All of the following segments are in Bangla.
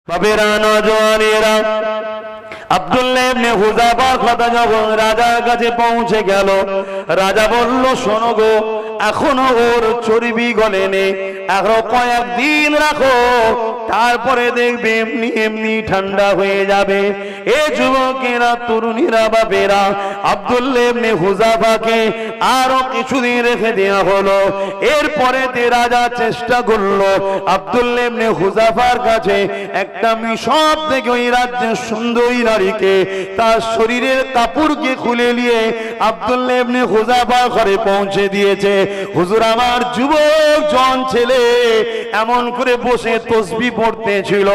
বাবেরা নওজওয়ানেরা আব্দুল্লাহ ইবনে হুযাফার কথা যখন রাজার কাছে পৌঁছে গেল, রাজা বলল, শোনো গো, এখনো ওর চর্বি গলেনি, আরো কয়েকদিন রাখো, তারপরে দেখবে এমনি এমনি ঠান্ডা হয়ে যাবে। এ যুবকেরা, তরুণীরা, বাবেরা, আব্দুল্লাহ ইবনে হুযাফাকে আরো কিছুদিন রেখে দেওয়া হলো। এরপরে রাজা চেষ্টা করলো আব্দুল্লাহ ইবনে হুযাফার কাছে একটা মিশর থেকে ওই রাজ্যের সুন্দরী নারীকে তার শরীরের কাপড়কে খুলে নিয়ে আব্দুল্লাহ ইবনে হুযাফার ঘরে পৌঁছে দিয়েছে। হুজুর, আমার যুবক জন ছেলে এমন করে বসে তাসবিহ পড়তেছিল,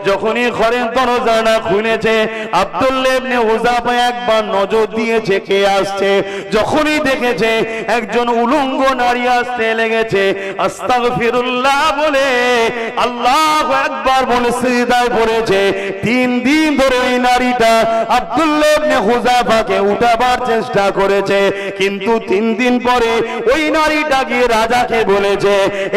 যখনই ঘরের দরজাটা খুলেছে আব্দুল্লাহ ইবনে হুযাফা একবার নজর দিয়েছে কে আসছে। যখনই দেখেছে একজন উলঙ্গ নারী আসতে লেগেছে, আস্তাগফিরুল্লাহ বলে আল্লাহু আকবার বলে সিজদায় পড়েছে। 3 দিন ধরে ওই নারীটা আব্দুল্লাহ ইবনে হুযাফাকে উঠাবার চেষ্টা করেছে, কিন্তু 3 দিন পরে ওই নারীটা গিয়ে রাজাকে বলেছে,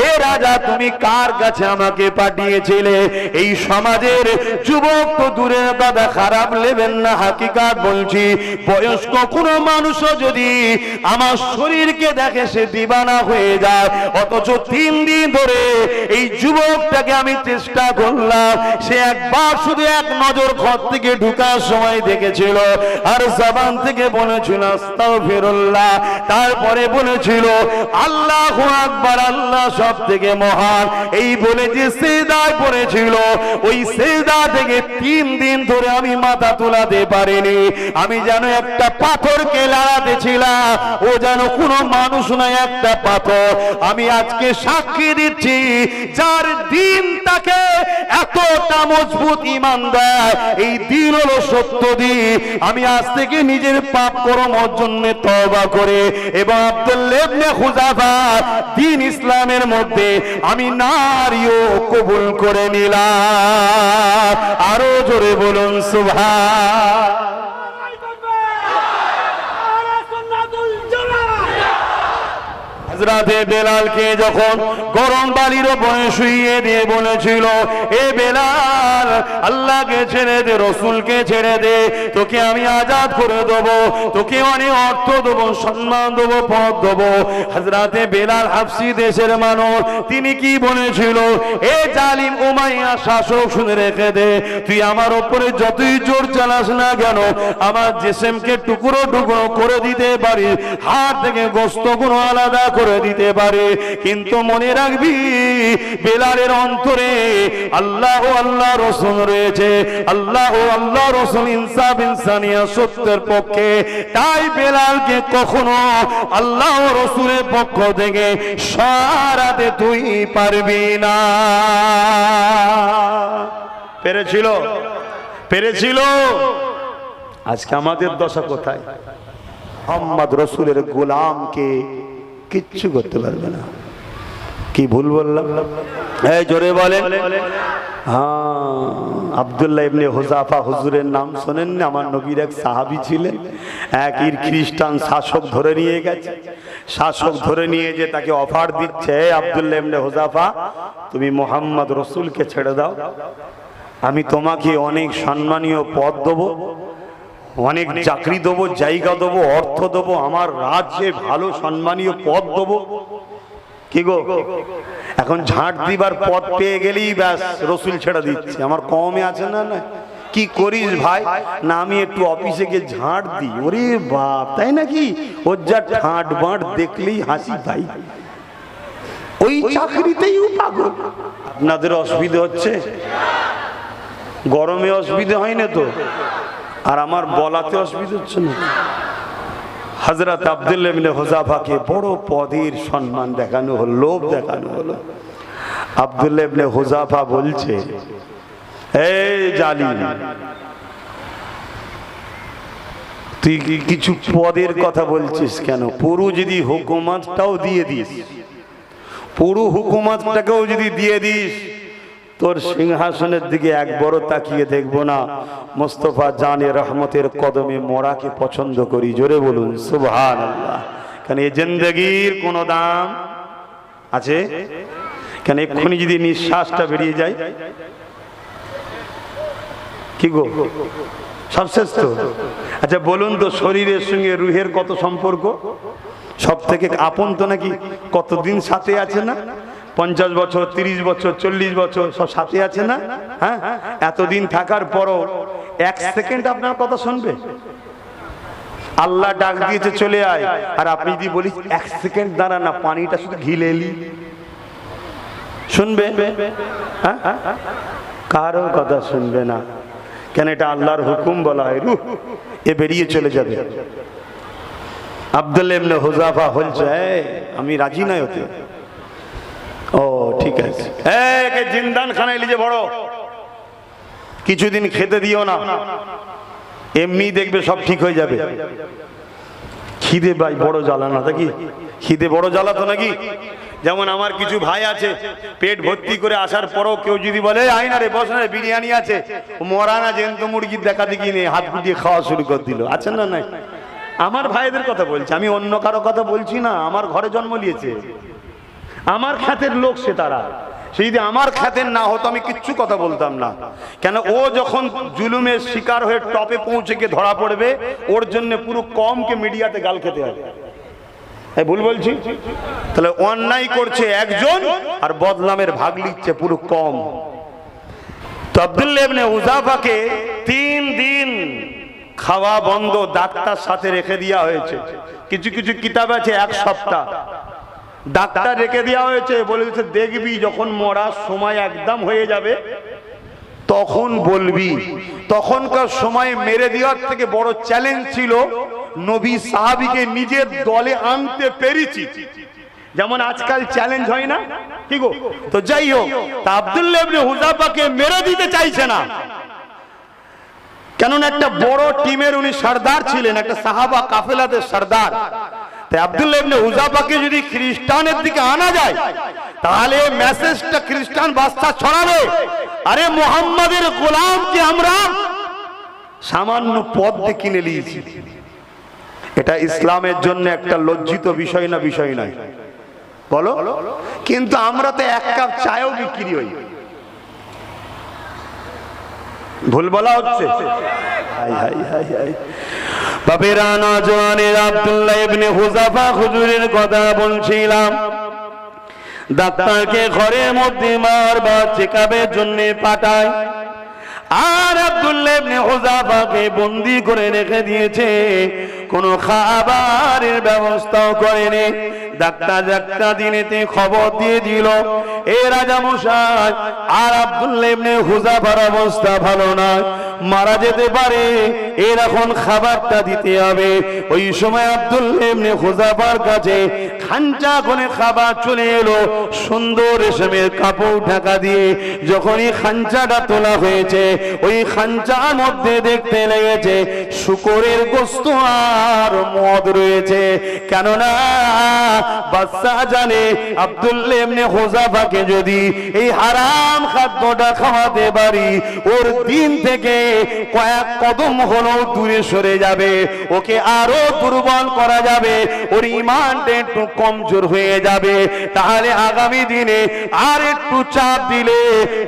এ রাজা, তুমি কার কাছে আমাকে পাঠিয়েছিলে? এই সমাজের যুবক তো দূরের কথা, খারাপ নেবেন না, হাকিকাত বলছি, বয়স্ক কোনো মানুষও যদি আমার শরীরকে দেখে সে দিবানা হয়ে যায়। অথচ 3 দিন ধরে এই যুবকটাকে আমি চেষ্টা করলাম, সে একবার শুধু এক নজর ঘর থেকে ঢুকার সময় দেখেছিল, আর জবান থেকে বলেছিল আস্তাগফিরুল্লাহ, তারপরে বলেছিল আল্লাহু আকবার, আল্লাহ সব থেকে মহান, এই বলে যে সিজদায় পড়েছিল, ওই সিজদা থেকে 3 দিন ধরে আমি মাথা তোলাতে পারিনি। আমি যেন একটা পাথরকে লড়াতে ছিলাম, ও যেন কোনো মানুষ নয়, একটা পাথর। আমি আজকে সাক্ষী দিচ্ছি, যার দিন তাকে এতটা মজবুত ঈমান দেয়, এই দিন হলো সত্য দিন। আমি আজ থেকে নিজের পাপ কর্মের জন্য তওবা করে এবং আব্দুল্লাহ ইবনে হুযাফা দিন ইসলামের মধ্যে আমি নারীও কবুল করে নিলাম। আরো জোরে বলুন সুবহান। হযরতে বেলালকে যখন গরম বালির উপরে শুইয়ে দিয়ে বলেছিল, এ বেলাল, আল্লাহকে ছেড়ে দে, রসুলকে ছেড়ে দে, তোকে আমি আজাদ করে দেবো, তোকে অনেক অর্থ দেবো, সম্মান দেবো, পদ দেবো। হযরতে বেলাল হাবশী দেশের মানুষ, তিনি কি বলেছিল, এ জালিম উমাইয়া শাসক, শুনে রেখে দে, তুই আমার উপরে যতই জোর চালাস না কেন, আমার জিসমকে টুকরো টুকরো করে দিতে পারি, হাড় থেকে গোশতগুলো আলাদা করে দিতে পারে, কিন্তু মনে রাখবি বেলালের অন্তরে আল্লাহ আল্লাহ রাসূল রয়েছে। আল্লাহ আল্লাহ রাসূল ইনসাফ ইনসানিয়াত সত্যের পক্ষে, তাই বেলালকে কখনো আল্লাহ রাসূলের পক্ষ থেকে সরাতে তুই পারবি না। পেরেছিল। আজকে আমাদের দশা কোথায়? মুহাম্মদ রাসূলের গোলামকে কিচ্ছু করতে পারবে না। কি ভুল বললাম? এই জোরে বলেন। হ্যাঁ, আব্দুল্লাহ ইবনে হুযাফা, হুজুরের নাম শোনেন না? আমার নবীর এক সাহাবী ছিলেন, এক খ্রিস্টান শাসক ধরে নিয়ে গেছে। শাসক ধরে নিয়ে যে তাকে অফার দিচ্ছে, আব্দুল্লাহ ইবনে হুযাফা, তুমি মুহাম্মদ রাসূলকে ছেড়ে দাও, আমি তোমাকে অনেক সম্মানীয় পদ দেবো, অনেক চাকরি দেবো, জায়গা দেবো, অর্থ দেবো, আমার রাজ্যে ভালো সম্মানীয় পদ দেবো। কি গো, এখন ঝাঁট দিবার পদ পেয়ে গেলেই ব্যাস রসুল ছেড়ে দিচ্ছে। আমার কমে আছে না, না কি করিস ভাই? না আমি একটু অফিসে গিয়ে ঝাঁট দিই। ওরে বাপ, তাই নাকি? ওর যা ঠাঁট বাঁট দেখলেই হাসি পাই, ওই চাকরিতেই পাগল। আপনাদের অসুবিধা হচ্ছে? গরমে অসুবিধা হয় না তো? আর আমার বলাতে অসুবিধা হচ্ছে না? হযরত আব্দুল্লাহ ইবনে হুযাফাকে বড় পদের সম্মান দেখানো হলো, লোভ দেখানো হলো। আব্দুল্লাহ ইবনে হুযাফা বলছে, এই জালিম, তুই কিছু পদের কথা বলছিস কেন? পুরো যদি হুকুমতটাও দিয়ে দিস, পুরো হুকুমতটাকেও যদি দিয়ে দিস, তোর সিংহাসনের দিকে একবারও তাকিয়ে দেখবো না। মুস্তাফা জানে রহমতের কদমে মোড়াকে পছন্দ করি। জোরে বলুন সুবহানাল্লাহ। কারণ এই জিন্দেগির কোনো দাম আছে? কেন এক্ষুনি যদি নিঃশ্বাসটা বেরিয়ে যায়, কি গো, সব শেষ তো? আচ্ছা বলুন তো, শরীরের সঙ্গে রুহের কত সম্পর্ক? সব থেকে আপন তো নাকি? কতদিন সাথে আছে না? 50 বছর, 30 বছর, 40 বছর সব সাথে আছে না? হ্যাঁ, এতদিন থাকার পরও 1 সেকেন্ড আপনার কথা শুনবে? আল্লাহ ডাক দিয়েছে চলে আয়, আর আপনি যদি বলি 1 সেকেন্ড দাঁড়া না, পানিটা শুধু ঘিলেলি, শুনবে? কারো কথা শুনবে না। কেন? এটা আল্লাহর হুকুম বলা হয়, রূহ এ বেরিয়ে চলে যাবে। আব্দুল্লাহ ইবনে হুযাফা বলছে, আমি রাজি নাই হতে। ও ঠিক আছে, একে জিন্দান খানায় লিজে বড়, কিছুদিন খেতে দিও না, এমনি দেখবে সব ঠিক হয়ে যাবে। খিদে ভাই বড় জ্বালা না নাকি? খিদে বড় জ্বালা তো নাকি? যেমন আমার কিছু ভাই আছে, পেট ভর্তি করে আসার পরও কেউ যদি বলে আয় না রে, বস না রে, বিরিয়ানি আছে, মরা না জ্যান্ত মুরগির দেখা দেখি নেই, হাত গুটিয়ে খাওয়া শুরু করে দিল। আছেন না? নাই? আমার ভাইদের কথা বলছি, আমি অন্য কারো কথা বলছি না। আমার ঘরে জন্ম নিয়েছে, আমার খ্যাতের লোক সে, তারা সে যদি আমার খ্যাতের না হতো আমি কিচ্ছু কথা বলতাম না। কেন? ও যখন জুলুমের শিকার হয়ে টপে পৌঁছে গিয়ে ধরা পড়বে, ওর জন্য পুরো কমকে মিডিয়াতে গাল খেতে হবে। ভুল বলছি? তাহলে অন্যায় করছে একজন আর বদনামের ভাগ লিখছে পুরো কম। তো আব্দুল্লাহ ইবনে হুযাফাকে 3 দিন খাওয়া বন্ধ, ডাক্তার সাথে রেখে দেওয়া হয়েছে। কিছু কিছু কিতাব আছে 1 সপ্তাহ ডাক্তার রেখে দেওয়া হয়েছে। বলেছে দেখবি যখন মরার সময় একদম হয়ে যাবে তখন বলবি। তখনকার সময় মেরে দেওয়ার থেকে বড় চ্যালেঞ্জ ছিল নবী সাহাবীকে নিজের দলে আনতে পেরেছি, যেমন আজকাল চ্যালেঞ্জ হয় না, কি গো? তো যাই হোক, তা আব্দুল্লাহ ইবনে হুযাফাকে মেরে দিতে চাইছে না, কেননা একটা বড় টিমের উনি সর্দার ছিলেন, একটা সাহাবা কাফেলাদের সর্দার। তাই আব্দুল্লাহ ইবনে হুযাফাকে যদি খ্রিস্টানের দিকে আনা যায় তাহলে মেসেজটা খ্রিস্টান বাদশা ছড়াবে, আরে মুহাম্মাদের গোলামকে আমরা সামান্য পদ দিয়ে কিনে নিয়েছি। এটা ইসলামের জন্য একটা লজ্জিত বিষয় না? বিষয় নয় বলো? কিন্তু আমরা তো 1 কাপ চায়ও বিক্রি হই। ভুল বলা হচ্ছে? হাই হাই হাই হাই। বাবেরা নওজওয়ানের আব্দুল্লাহ ইবনে হুযাফা হুজুরের কথা বলছিলাম। ডাক্তারকে ঘরের মধ্যে বারবার চেকআপের জন্য পাঠায়, আর আব্দুল্লাহ ইবনে হুযাফাকে বন্দী করে রেখে দিয়েছে, কোনো খাবারের ব্যবস্থাও করেনি। ডাক্তার দিনেতে খবর দিয়ে দিল, এ রাজা মশাই, আর আব্দুল্লাহ ইবনে হুযাফার অবস্থা ভালো না, মারা যেতে পারে, এর এখন খাবারটা দিতে হবে। ওই সময় আব্দুল্লাহ ইবনে হুযাফার কাছে খাঞ্চা করে খাবার চলে এলো, সুন্দর রেশমের কাপড় ঢাকা দিয়ে। যখনই খাঞ্চাটা তোলা হয়েছে, ওই খাঞ্চার মধ্যে দেখতে লেগেছে শূকরের গোশত আর মদ রয়েছে। কেননা বাদশা জানে আব্দুল্লাহ ইবনে হুযাফাকে যদি এই হারাম খাদ্যটা খাওয়াতে পারি, ওর দিন থেকে কয়েক কদম হলো দূরে সরে যাবে, ওকে আরো দুর্বল করা যাবে, ওর ঈমানটা একটু কমজোর হয়ে যাবে। তাহলে আগামী দিনে আর একটু চাপ দিলে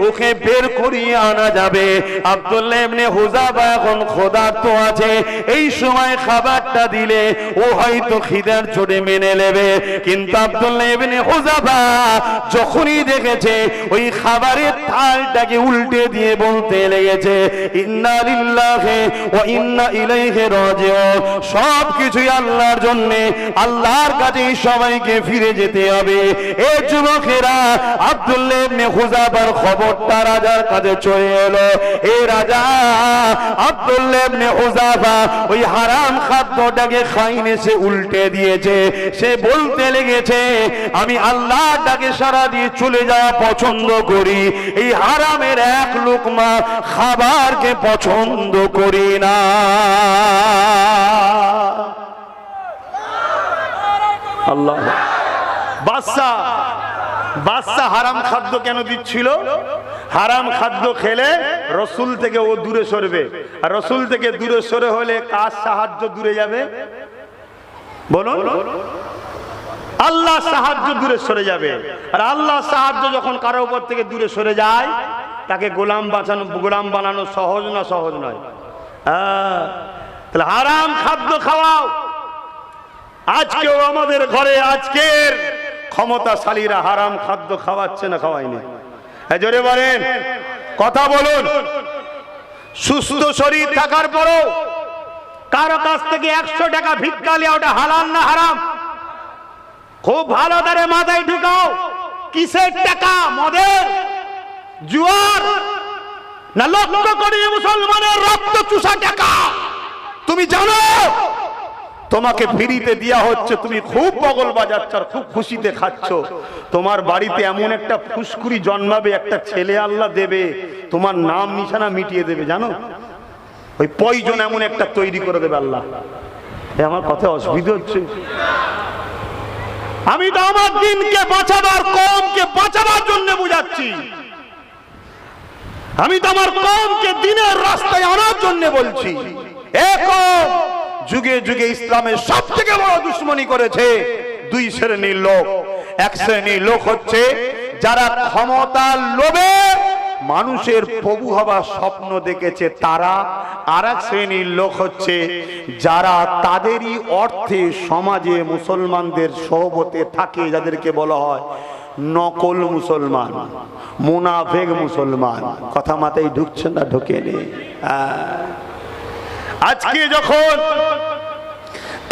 ওকে বের করিয়ে আনা যাবে। আব্দুল্লাহ ইবনে হুযাফা এখন ক্ষুধার্ত আছে, এই সময় খাবারটা দিলে ও হয়তো খিদার চোটে মেনে নেবে। কিন্তু আব্দুল্লাহ ইবনে হুযাফা যখনই দেখেছে ওই খাবারের থালটাকে উল্টে দিয়ে বলতে লেগেছে, ইন্না লিল্লাহি ওয়া ইন্না ইলাইহি রাজিউন, সব কিছুই আল্লাহর জন্য, আল্লাহর কাছেই সবাইকে ফিরে যেতে হবে। এই যুবকেরা, আব্দুল্লাহ ইবনে হুযাফার খবরটা রাজার কাছে চলে এলো। এই রাজা আব্দুল্লাহ ইবনে হুযাফা ওই হারাম খাদ্যটাকে খাইনে সে উল্টে দিয়েছে। সে বলতে লেগেছে, আমি আল্লাহর ডাকে সাড়া দিয়ে চলে যাওয়া পছন্দ করি, এই হারামের 1 লুকমা খাবারকে পছন্দ করি না। আল্লাহ। বাদশা হারাম খাদ্য কেন দিচ্ছিল? হারাম খাদ্য খেলে রসুল থেকে ও দূরে সরবে, আর রসুল থেকে দূরে সরে হলে কার সাহায্য দূরে যাবে? বলুন, আল্লাহ সাহায্য দূরে সরে যাবে। আর আল্লাহ সাহায্য যখন কারো উপর থেকে দূরে সরে যায়, তাকে গোলাম বানানো সহজ না সহজ নয়। তাহলে হারাম খাদ্য খাওয়াও। আজকেও আমাদের ঘরে আজকের ক্ষমতাশালীরা হারাম খাদ্য খাওয়াচ্ছে না খাওয়ায়নি? জোরে বলেন, কথা বলুন। সুস্থ শরীর থাকার পরও কারো কাছ থেকে 100 টাকা ভিক্ষা লিয়া ওটা হালাল না হারাম? খুব ভালো করে মাথায় ঢুকাও। কিসের টাকা? মদের, জুয়ার, না লক্ষ কোটি মুসলমানের রক্ত চুষা টাকা? তুমি জানো তোমাকে ফ্রিতে দেয়া হচ্ছে, তুমি খুব বগল বাজাচ্ছ আর খুব খুশিতে খাচ্ছ। তোমার বাড়িতে এমন একটা ফুসকুড়ি জন্মাবে, একটা ছেলে আল্লাহ দেবে, তোমার নাম নিশানা মিটিয়ে দেবে। জানো ওই পয়জন এমন একটা তৈরি করে দেবে আল্লাহ। আমার কথা অসুবিধা হচ্ছে? আমি তো আমার দিনকে বাঁচাবার, কওমকে বাঁচাবার জন্য বুঝাচ্ছি। আমি তো আমার কওমকে দিনের রাস্তায় আনার জন্য বলছি। যুগে যুগে ইসলামের সব থেকে বড় দুশ্মনী করেছে দুই শ্রেণীর লোক। এক শ্রেণীর লোক হচ্ছে যারা ক্ষমতার লোভে মানুষের প্রভু হবার স্বপ্ন দেখেছে তারা। আর এক শ্রেণীর লোক হচ্ছে যারা তাদেরই অর্থে সমাজে মুসলমানদের সহবতে থাকে, যাদেরকে বলা হয় নকল মুসলমান, মুনাফেক মুসলমান। কথা মাথায় ঢুকছে না? ঢোকে নে। আজকে যখন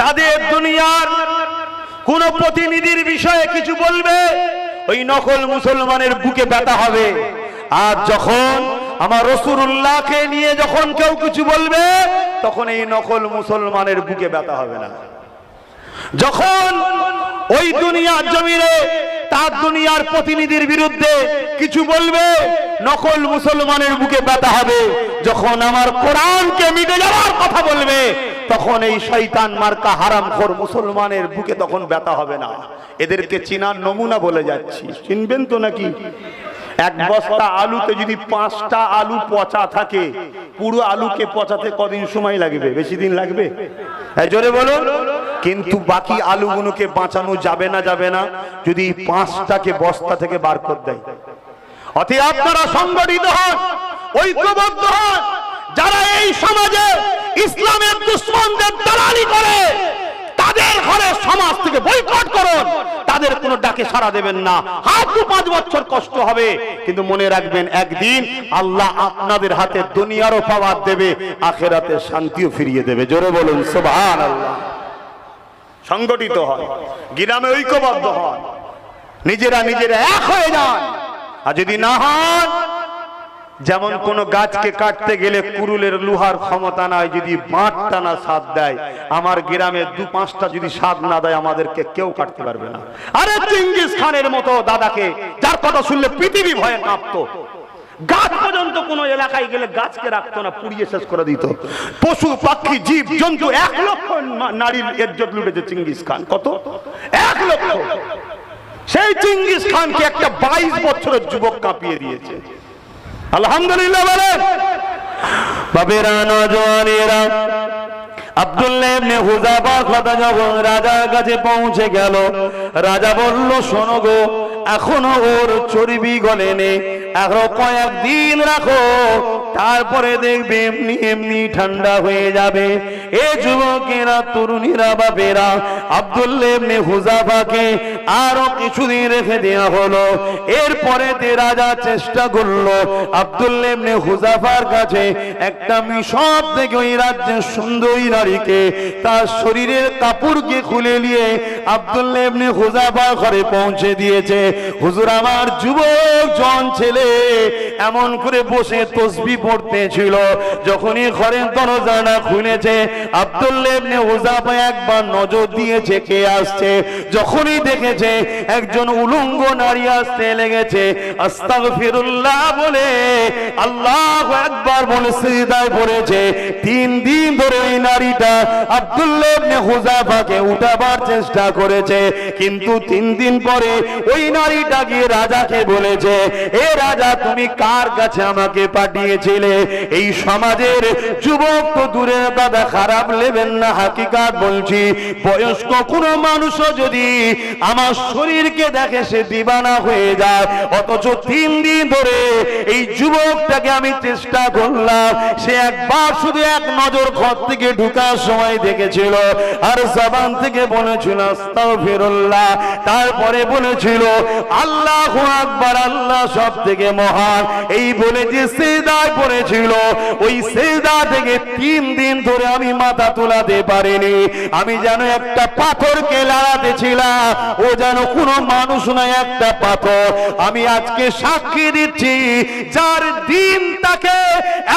তাদের দুনিয়ার কোন প্রতিনিধির বিষয়ে কিছু বলবে, ওই নকল মুসলমানের বুকে ব্যথা হবে। আর যখন আমার রাসূলুল্লাহকে নিয়ে যখন কেউ কিছু বলবে, তখন এই নকল মুসলমানের বুকে ব্যথা হবে না। যখন ওই দুনিয়ার জমিনে তার দুনিয়ার প্রতিনিধির বিরুদ্ধে কিছু বলবে, নকল মুসলমানের বুকে ব্যথা হবে। যখন আমার কোরআনকে মিটে যাওয়ার কথা বলবে, তখন এই শয়তান মার্কা হারামখোর মুসলমানের বুকে তখন ব্যথা হবে না। এদেরকে চিনার নমুনা বলে যাচ্ছি, চিনবেন তো নাকি? এক বস্তা আলুতে যদি 5টা আলু পচা থাকে, পুরো আলুকে পচাতে কদিন সময় লাগবে? বেশি দিন লাগবে? জোরে বলুন। কিন্তু বাকি আলুগুলোকে বাঁচানো যাবে না? যাবে না, যদি 5টাকে বস্তা থেকে বার করে দেয়। অতএব আপনারা সংগঠিত হন, ঐক্যবদ্ধ হন। যারা এই সমাজে ইসলামের দুশমনদের দালালি করে, তাদের ঘরে সমাজ থেকে বয়কট করুন। তাদের কোনো ডাকে সাড়া দেবেন না। হয়তো 5 বছর কষ্ট হবে, কিন্তু মনে রাখবেন একদিন আল্লাহ আপনাদের হাতে দুনিয়ারও পাওয়ার দেবে, আখিরাতে শান্তিও ফিরিয়ে দেবে। জোরে বলুন সুবহানাল্লাহ। সংগঠিত হন, গ্রামে ঐক্যবদ্ধ হন, নিজেরা এক হয়ে যান। আর যদি না হন, যেমন কোন গাছকে কাটতে গেলে কুরুলের লোহার ক্ষমতা নাই, যদি বাঁট টানা সাথ দেয়, আমার গ্রামে 2-5টা যদি সাথ না দেয়, আমাদেরকে কেউ কাটতে পারবে না। আরে চেঙ্গিস খানের মতো দাদাকে, যার কথা শুনলে পৃথিবী ভয়ে কাঁপতো, গাছ পর্যন্ত কোন এলাকায় গেলে গাছকে রাখতো না, পুড়িয়ে শেষ করে দিত। পশু পাখি জীব জন্তু 1 লক্ষ নারীর ইজ্জত লুটেছে চেঙ্গিস খান। কত? 1 লক্ষ। সেই চেঙ্গিস খানকে একটা 22 বছরের যুবক কাঁপিয়ে দিয়েছে। আলহামদুলিল্লাহ বলেন। বাবেরা, নওজওয়ানেরা, আব্দুল্লাহ ইবনে হুযাফা কথা যখন রাজার কাছে পৌঁছে গেল, রাজা বলল, শোনো গো, এখনো ওর চর্বি গলেনি, আরো কয়েকদিন রাখো, তারপরে দেখবে এমনি এমনি ঠান্ডা হয়ে যাবে। এ যুবকেরা, তরুণীরা, বাবেরা, আব্দুল্লাহ ইবনে হুযাফাকে আরো কিছুদিন রেখে দেওয়া হলো। এরপরে রাজা চেষ্টা করলো আব্দুল্লাহ ইবনে হুযাফার কাছে একটা মিশর থেকে ওই রাজ্যের সুন্দরী নারীকে তার শরীরের কাপড়কে খুলে নিয়ে আব্দুল্লাহ ইবনে হুযাফার ঘরে পৌঁছে দিয়েছে। হুজুর, আমার যুবক জন ছেলে এমন করে বসে তাসবিহ পড়তেছিল, যখনই ঘরের দরজাটা খুলেছে, আব্দুল্লাহ ইবনে হুযাফা একবার নজর দিয়েছে কে আসছে। যখনই দেখেছে একজন উলঙ্গ নারী আসতে লেগেছে, আস্তাগফিরুল্লাহ বলে আল্লাহু আকবার বলে সিজদায় পড়েছে। 3 দিন ধরে ওই নারীটা আব্দুল্লাহ ইবনে হুযাফাকে উঠাবার চেষ্টা করেছে, কিন্তু 3 দিন পরে ওই নারীটা গিয়ে রাজাকে বলেছে, এ রাজা, তুমি কার কাছে আমাকে পাঠিয়েছিলে? এই সমাজের যুবক তো দূরে দাদা, খারাপ নেবেন না, হাকিকাত বলছি। বয়স্ক কোনো মানুষও যদি আমার শরীরকে দেখে সে দিবানা হয়ে যায়। অথচ 3 দিন ধরে এই যুবকটাকে আমি চেষ্টা করলাম, সে একবার শুধু এক নজর ঘর থেকে ঢুকার সময় দেখেছিল, আর জবান থেকে বলেছিল আস্তাগফিরুল্লাহ, তারপরে বলেছিল আল্লাহু আকবার, আল্লাহ সব থেকে মহান। এই বলে যে সিজদায় পড়েছিল, ওই সিজদা থেকে 3 দিন ধরে আমি মাথা তোলাতে পারিনি। আমি যেন একটা পাথরকে লড়াতে ছিলাম, ও যেন কোনো মানুষ নয়, একটা পাথর। আমি আজকে সাক্ষী দিচ্ছি, যার দিন তাকে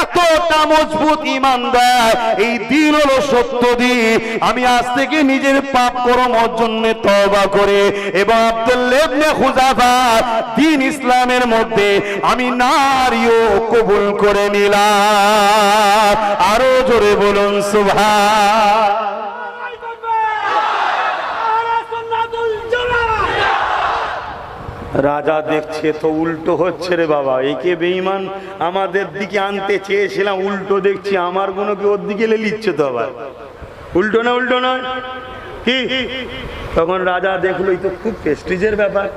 এতটা মজবুত ঈমান দেয়, এই দিন হলো সত্য দিন। আমি আজ থেকে নিজের পাপ কর্মের জন্য তওবা করে এবং আব্দুল্লাহ ইবনে হুযাফা দিন ইসলামের মধ্যে আমি নারীও কবুল করে নিলাম। আরো জোরে বলুন সুবহান। রাজা দেখছে তো উল্টো হচ্ছে রে বাবা, একে বেঈমান আমাদের দিকে আনতে চেয়েছিলাম, উল্টো দেখছি আমার গুণকে ওর দিকে লিচ্ছে তো আবার। উল্টো না, উল্টো না কি? তখন রাজা দেখলো এই তো খুব প্রেস্টিজের ব্যাপার।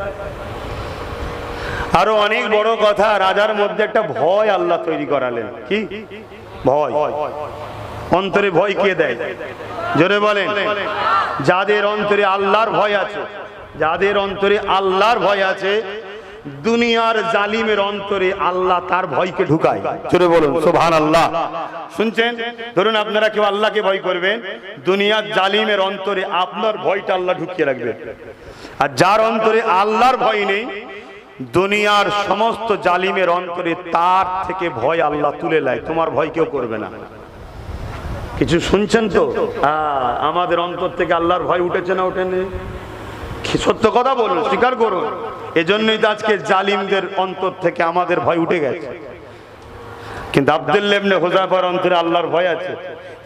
আরো অনেক বড় কথা, রাজার মধ্যে একটা ভয় আল্লাহ তৈরি করালেন। কি ভয়? অন্তরে ভয় কে দেয়? জোরে বলেন। যাদের অন্তরে আল্লাহর ভয় আছে, যাদের অন্তরে আল্লাহর ভয় আছে, দুনিয়ার জালিমের অন্তরে আল্লাহ তার ভয়কে ঢুকায়। জোরে বলুন সুবহানাল্লাহ। শুনছেন? ধরুন আপনারা কেউ আল্লাহকে ভয় করবেন, দুনিয়ার জালিমের অন্তরে আপনার ভয়টা আল্লাহ ঢুকিয়ে রাখবে। আর যার অন্তরে আল্লাহর ভয় নেই, দুনিয়ার সমস্ত জালিমের অন্তরে তার থেকে ভয় আল্লাহ তুলে নেয়, তোমার ভয় কেউ করবে না। কিছু শুনছেন তো? আমাদের অন্তর থেকে আল্লাহর ভয় উঠেছে না ওঠেনি? সত্য কথা বলুন, স্বীকার করুন। এজন্যই তো আজকে জালিমদের অন্তর থেকে আমাদের ভয় উঠে গেছে। কিন্তু আব্দুল্লাহ ইবনে হুযাফার অন্তরে আল্লাহর ভয় আছে।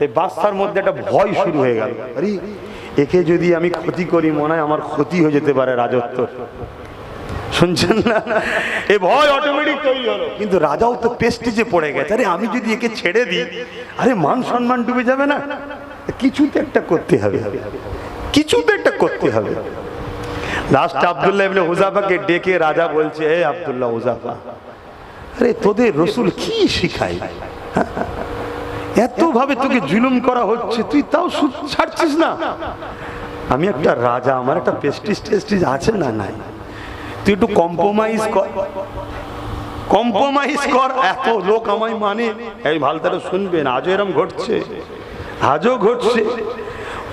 এই বাচ্চার মধ্যে একটা ভয় শুরু হয়ে গেল, আরে একে যদি আমি ক্ষতি করি মনে হয় আমার ক্ষতি হয়ে যেতে পারে রাজত্ব। শুনছেন না? এই ভয় অটোমেটিক তৈরি হলো। কিন্তু রাজাও তো পেস্টিজে পড়ে গেছে, আরে আমি যদি একে ছেড়ে দিই, আরে মান সম্মান ডুবে যাবে না? কিছু তো একটা করতে হবে, কিছু তো একটা করতে হবে। লাস্ট আব্দুল্লাহ ইবনে হুযাফাকে ডেকে রাজা বলছে, হে আব্দুল্লাহ হুযাফা, আরে তোদের রাসূল কি শিখায়? এত ভাবে তোকে জুলুম করা হচ্ছে, তুই তাও ছাড়ছিস না? আমি একটা রাজা, আমার একটা প্রেস্টিজ আছে না? নাই, তুই একটু কম্প্রোমাইজ কর, কম্প্রোমাইজ কর। এত লোক আমায় মানে, এই ভালতারা শুনবেন, আজও এরকম ঘটছে, আজও ঘটছে।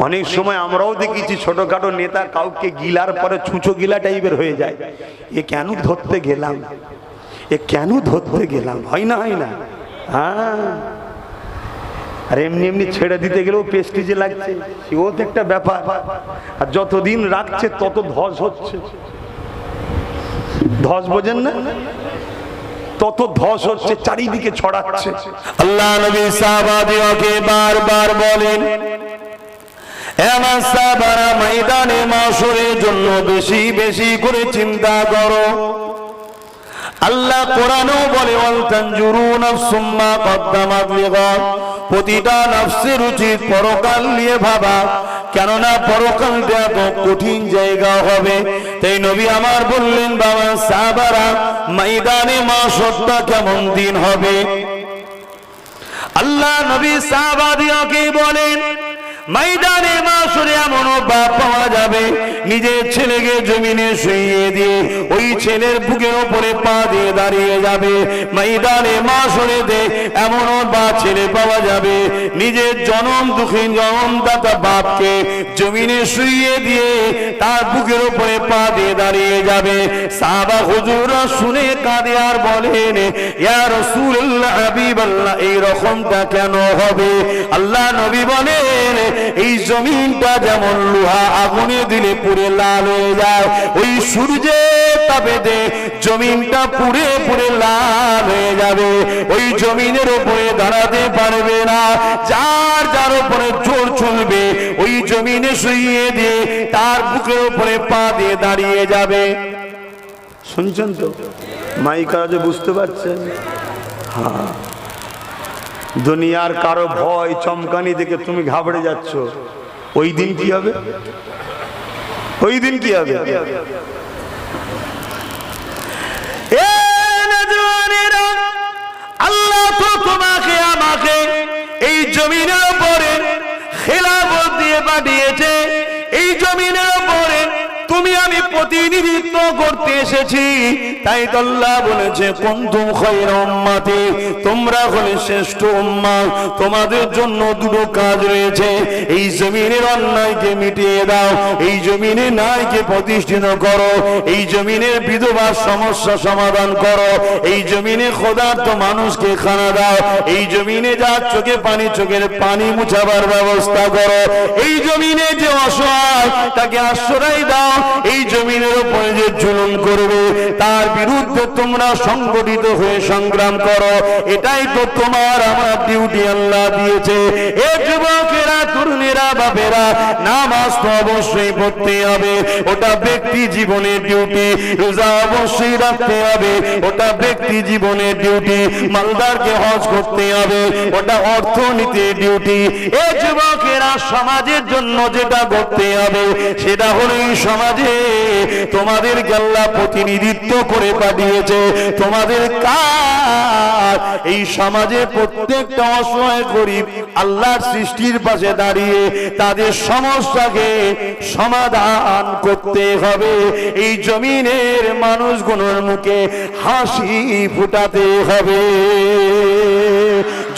অনেক সময় আমরাও দেখেছি ছোটখাটো নেতা কাউকে গিলার পরে ছুঁচো গিলা টাইপের হয়ে যায়। এ কেন ধরতে গেলাম, এ কেন ধরতে গেলাম, হয় না? হয় না? হ্যাঁ। আর এমনি এমনি ছেড়ে দিতে গেলেও প্রেস্টিজে লাগছে, সেও তো একটা ব্যাপার। আর যতদিন রাখছে তত ধস হচ্ছে, ধস বোঝেন না? তত ধস হচ্ছে, চারিদিকে ছড়াচ্ছে। আল্লাহ নবী সাহাবাদেরকে বারবার বলেন, আমার সাহাবারা ময়দানে মাশরের জন্য বেশি বেশি করে চিন্তা করো। আল্লাহ কোরআনেও বলে, ওয়াল তানজুরু নাফসুম মা কদ্দামাত লিগাদ, প্রতিটা নফসের উচিত পরকাল নিয়ে ভাবা, কেননা পরকালটা এত কঠিন জায়গা হবে। তাই নবী আমার বললেন, বাবা সাহাবারা ময়দানে মাশরটা কেমন দিন হবে? আল্লাহ নবী সাহাবাদেরকে বলেন, ময়দানে মাশরে এমন বাপ পাওয়া যাবে, নিজের ছেলেকে জমিনে শুইয়ে দিয়ে ওই ছেলের বুকের উপরে পা দিয়ে দাঁড়িয়ে যাবে। ময়দানে মাশরে দে এমন বাপ ছেলে পাওয়া যাবে, নিজের জনম দুঃখী জনমদাতা বাপকে জমিনে শুইয়ে দিয়ে তার বুকের উপরে পা দিয়ে দাঁড়িয়ে যাবে। সাহাবা হুজুররা শুনে কাঁদে আর বলেন, ইয়া রাসূলুল্লাহ, হাবিবাল্লাহ, এই রকমটা কেন হবে? আল্লাহ নবী বলেন, এই জমিনটা যেমন লোহা আগুনে দিলে পুড়ে লাল হয়ে যায়, ওই সূর্যের তাপেতে জমিনটা পুড়ে পুড়ে লাল হয়ে যাবে। ওই জমিনের উপরে দাঁড়াতে পারবে না, যার উপরে জোর চলবে ওই জমিনে শুইয়ে দিয়ে তার বুকের উপরে পা দিয়ে দাঁড়িয়ে যাবে। শুনছেন তো? মাইকারা যে বুঝতে পারছেন? হ্যাঁ, দুনিয়ার কারো ভয় চমকানি দেখে তুমি ঘাবড়ে যাচ্ছ, ওই দিন কি হবে? ওই দিন কি হবে? আল্লাহ তো তোমাকে আমাকে এই জমিনের উপরে খেলাফত দিয়ে পাঠিয়েছে। এই জমিনের উপরে তুমি আমি প্রতিনিধিত্ব করতে এসেছি। তাই তো আল্লাহ বলেছে কুনতুম খায়রা উম্মাতি, তোমরা হলে শ্রেষ্ঠ উম্মাহ। তোমাদের জন্য দুটো কাজ রয়েছে। এই জমিনের অন্যায়কে মিটিয়ে দাও, এই জমিনে ন্যায়কে প্রতিষ্ঠিত করো, এই জমিনের বিধবার সমস্যা সমাধান করো, এই জমিনে ক্ষুধার্ত মানুষকে খানা দাও, এই জমিনে যার চোখে পানি চোখের পানি মুছাবার ব্যবস্থা করো, এই জমিনে যে অসহায় তাকে আশ্রয় দাও, এই জমিনের উপরে যে জুলুম করবে তার বিরুদ্ধে তোমরা সংগঠিত হয়ে সংগ্রাম করো। এটাই তো তোমার আমার ডিউটি আল্লাহ দিয়েছে। এ যুবকেরা, তরুণেরা, বাপেরা, নামাজ তো অবশ্যই পড়তে হবে, ওটা ব্যক্তি জীবনের ডিউটি। রোজা অবশ্যই রাখতে হবে, ওটা ব্যক্তি জীবনের ডিউটি। মালদারকে হজ করতে হবে, ওটা অর্থনীতির ডিউটি। এ যুবকেরা, সমাজের জন্য যেটা করতে হবে সেটা হলো এই সমাজে তোমাদেরকে আল্লাহ প্রতিনিধিত্ব করে পাঠিয়েছে। তোমাদের কাজ এই সমাজে প্রত্যেকটা অসহায় গরিব আল্লাহর সৃষ্টির পাশে দাঁড়িয়ে তাদের সমস্যাকে সমাধান করতে হবে। এই জমিনের মানুষগুলোর মুখে হাসি ফুটাতে হবে।